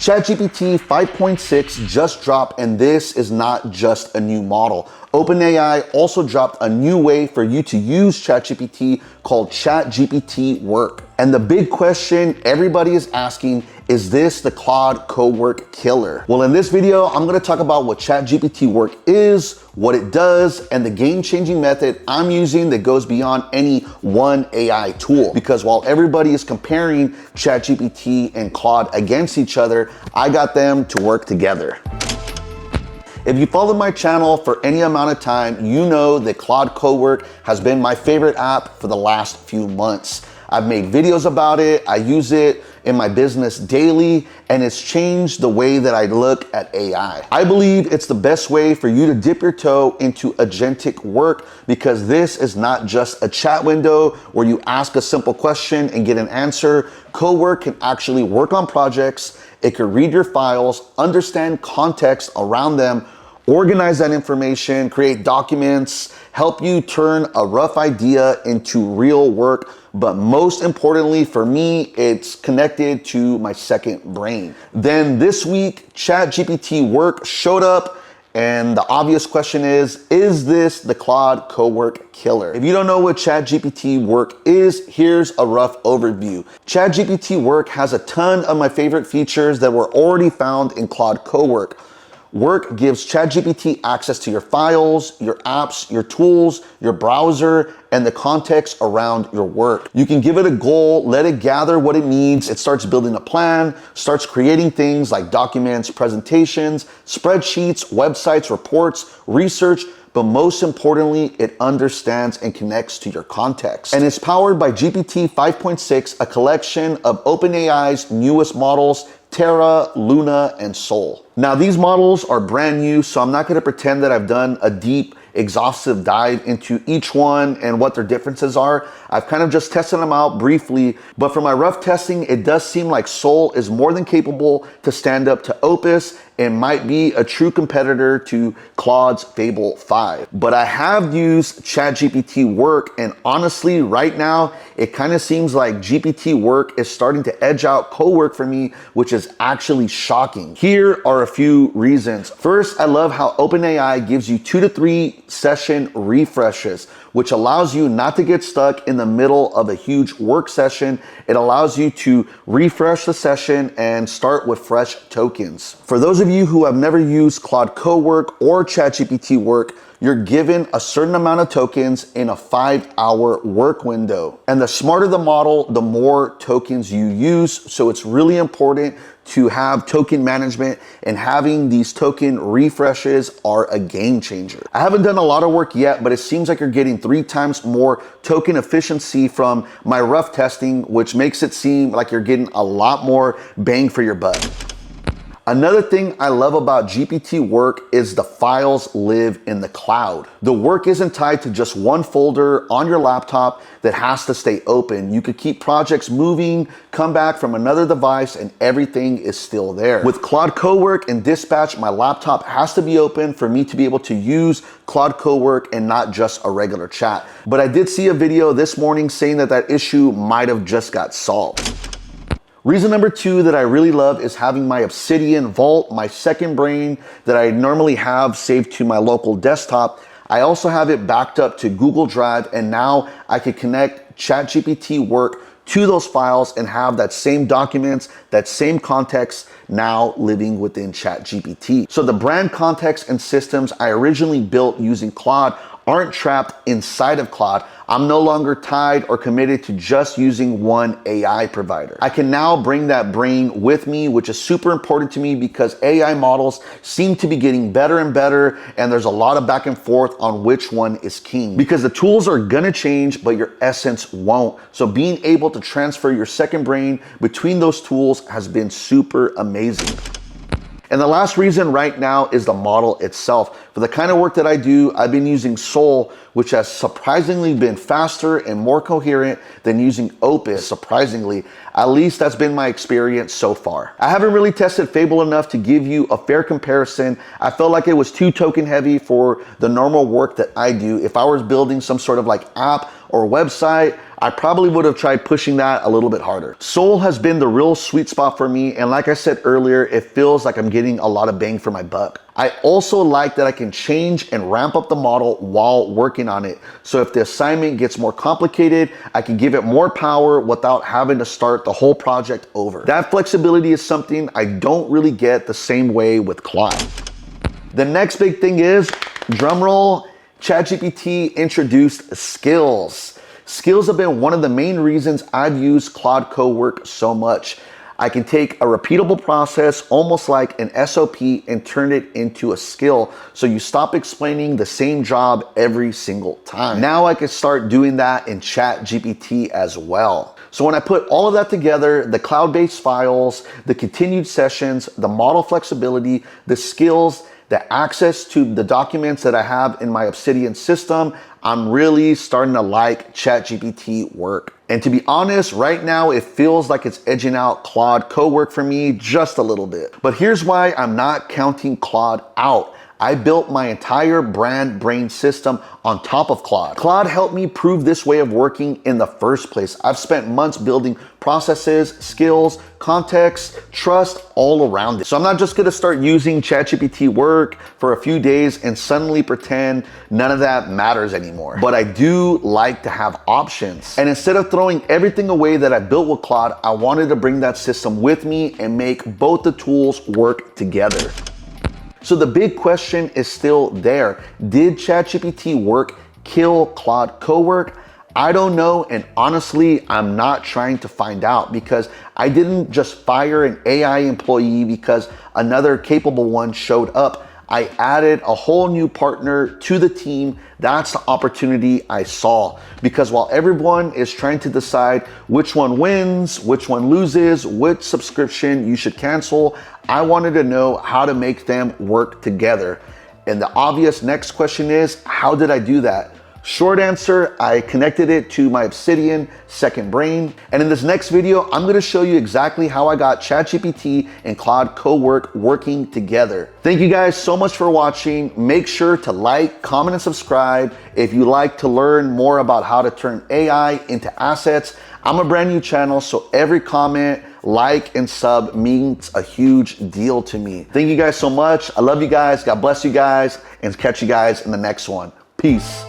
ChatGPT 5.6 just dropped, and this is not just a new model. OpenAI also dropped a new way for you to use ChatGPT called ChatGPT Work. And the big question everybody is asking, is this the Claude Cowork killer? Well, in this video, I'm gonna talk about what ChatGPT Work is, what it does, and the game-changing method I'm using that goes beyond any one AI tool. Because while everybody is comparing ChatGPT and Claude against each other, I got them to work together. If you follow my channel for any amount of time, you know that Claude Cowork has been my favorite app for the last few months. I've made videos about it, I use it in my business daily, and it's changed the way that I look at AI. I believe it's the best way for you to dip your toe into agentic work, because this is not just a chat window where you ask a simple question and get an answer. Cowork can actually work on projects, it can read your files, understand context around them, organize that information, create documents, help you turn a rough idea into real work. But most importantly for me, it's connected to my second brain. Then this week, ChatGPT Work showed up, and the obvious question is this the Claude Cowork killer? If you don't know what ChatGPT Work is, here's a rough overview. ChatGPT Work has a ton of my favorite features that were already found in Claude Cowork. Work gives ChatGPT access to your files, your apps, your tools, your browser, and the context around your work. You can give it a goal, let it gather what it needs. It starts building a plan, starts creating things like documents, presentations, spreadsheets, websites, reports, research, but most importantly, it understands and connects to your context. And it's powered by GPT 5.6, a collection of OpenAI's newest models, Terra, Luna, and Sol. Now, these models are brand new, so I'm not gonna pretend that I've done a deep, exhaustive dive into each one and what their differences are. I've kind of just tested them out briefly, but for my rough testing, it does seem like Sol is more than capable to stand up to Opus and might be a true competitor to Claude's Fable 5. But I have used ChatGPT Work, and honestly, right now, it kind of seems like GPT Work is starting to edge out Cowork for me, which is actually shocking. Here are a few reasons. First, I love how OpenAI gives you 2 to 3 session refreshes, which allows you not to get stuck in the middle of a huge work session. It allows you to refresh the session and start with fresh tokens. For those of you who have never used Claude Cowork or ChatGPT Work, you're given a certain amount of tokens in a 5-hour work window. And the smarter the model, the more tokens you use. So it's really important to have token management, and having these token refreshes are a game changer. I haven't done a lot of work yet, but it seems like you're getting 3 times more token efficiency from my rough testing, which makes it seem like you're getting a lot more bang for your buck. Another thing I love about GPT Work is the files live in the cloud. The work isn't tied to just one folder on your laptop that has to stay open. You could keep projects moving, come back from another device, and everything is still there. With Claude Cowork and Dispatch, my laptop has to be open for me to be able to use Claude Cowork and not just a regular chat. But I did see a video this morning saying that that issue might have just got solved. Reason number 2 that I really love is having my Obsidian Vault, my second brain that I normally have saved to my local desktop. I also have it backed up to Google Drive, and now I can connect ChatGPT Work to those files and have that same documents, that same context now living within ChatGPT. So the brand context and systems I originally built using Claude aren't trapped inside of Claude. I'm no longer tied or committed to just using one AI provider. I can now bring that brain with me, which is super important to me because AI models seem to be getting better and better, and there's a lot of back and forth on which one is king. Because the tools are gonna change, but your essence won't. So being able to transfer your second brain between those tools has been super amazing. And the last reason right now is the model itself. For the kind of work that I do, I've been using Sol, which has surprisingly been faster and more coherent than using Opus, surprisingly. At least that's been my experience so far. I haven't really tested Fable enough to give you a fair comparison. I felt like it was too token heavy for the normal work that I do. If I was building some sort of like app or website, I probably would have tried pushing that a little bit harder. Soul has been the real sweet spot for me, and like I said earlier, it feels like I'm getting a lot of bang for my buck. I also like that I can change and ramp up the model while working on it. So if the assignment gets more complicated, I can give it more power without having to start the whole project over. That flexibility is something I don't really get the same way with Claude. The next big thing is, drumroll, ChatGPT introduced skills. Skills have been one of the main reasons I've used Claude Cowork so much. I can take a repeatable process, almost like an SOP, and turn it into a skill. So you stop explaining the same job every single time. Now I can start doing that in ChatGPT as well. So when I put all of that together, the cloud-based files, the continued sessions, the model flexibility, the skills, the access to the documents that I have in my Obsidian system, I'm really starting to like ChatGPT Work. And to be honest, right now it feels like it's edging out Claude Cowork for me just a little bit. But here's why I'm not counting Claude out. I built my entire brand brain system on top of Claude. Claude helped me prove this way of working in the first place. I've spent months building processes, skills, context, trust all around it. So I'm not just gonna start using ChatGPT Work for a few days and suddenly pretend none of that matters anymore. But I do like to have options. And instead of throwing everything away that I built with Claude, I wanted to bring that system with me and make both the tools work together. So the big question is still there. Did ChatGPT Work kill Claude Cowork? I don't know, and honestly, I'm not trying to find out, because I didn't just fire an AI employee because another capable one showed up. I added a whole new partner to the team. That's the opportunity I saw. Because while everyone is trying to decide which one wins, which one loses, which subscription you should cancel, I wanted to know how to make them work together. And the obvious next question is, how did I do that? Short answer, I connected it to my Obsidian Second Brain. And in this next video, I'm gonna show you exactly how I got ChatGPT and Claude Cowork working together. Thank you guys so much for watching. Make sure to like, comment, and subscribe if you like to learn more about how to turn AI into assets. I'm a brand new channel, so every comment, like, and sub means a huge deal to me. Thank you guys so much. I love you guys. God bless you guys, and catch you guys in the next one. Peace.